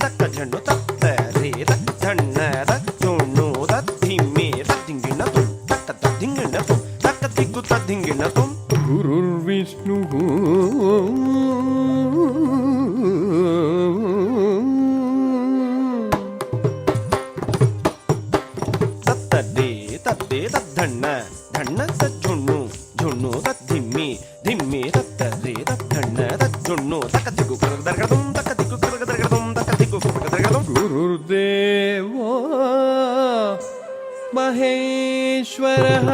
ತಕ್ಕ ಜಣ್ಣು ತತ್ತ ರೇ ತಕ್ಕ ಜಣ್ಣದ ಜೋಣ್ಣು ತದ್ಧಿಮ್ಮೆ ತದ್ದಿಂಗಿಣ ತುಂ ತಕ್ಕ ತದ್ದಿಂಗಿಣ ತುಂ ತಕ್ಕ ದಿಕ್ಕು ತದ್ದಿಂಗಿಣ ತುಂ ಗುರುರ್ವಿಷ್ಣು ತತ್ತದ್ದೇ ತದ್ದೇ ತದ್ದಣ್ಣ ಧಣ್ಣ ತಜ್ಜುಣ್ಣು ಜುಣ್ಣು ತದ್ಧಿಮ್ಮಿ ಧಿಮ್ಮಿ ತತ್ತರೇ ತದ್ದಣ್ಣ ತಜ್ಜುಣ್ಣು ತಕ್ಕ ದಿಕ್ಕು ಕರಗದರ್ಗದಂ ತಕ್ಕ ದಿಕ್ಕು ಕರಗದರ್ಗದಂ ತಕ್ಕ ದಿಕ್ಕು ಕರಗದರ್ಗದಂ ಗುರುರ್ದೇವೋ ಮಹೇಶ್ವರಃ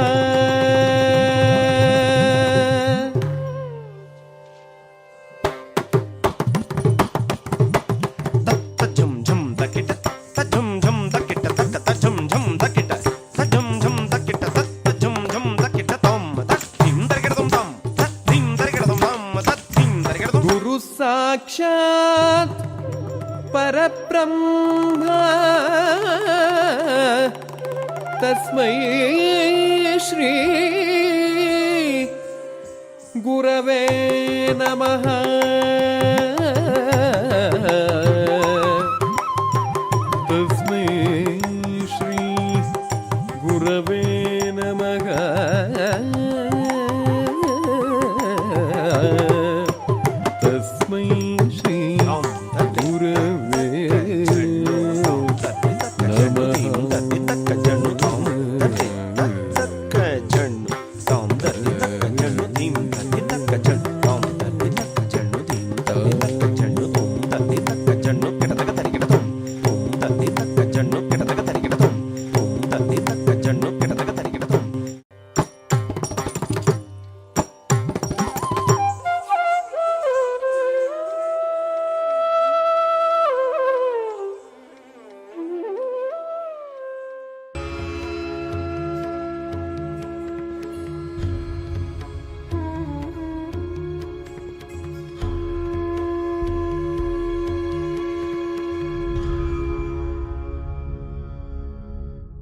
ತಜ್ಜಂ ಝಂ ತಕಿಟ ತಜ್ಜಂ ಝಂ ತಕಿಟ ತಕ್ಕ ತಜ್ಜಂ ಝಂ ತಕಿಟ ತಜ್ಜಂ ಝಂ ತಕಿಟ ತಜ್ಜಂ ಝಂ ತಕಿಟ ತಂ ತದ್ಧಿಂ ತರ್ಗಡದಂ ತಂ ತದ್ಧಿಂ ತರ್ಗಡದಂ ತಂ ತದ್ಧಿಂ ತರ್ಗಡದಂ ಗುರು ಸಾಕ್ಷಾತ್ ಪರಬ್ರಹ್ಮ ತಸ್ಮೈ ಶ್ರೀ ಗುರವೇ ನಮಃ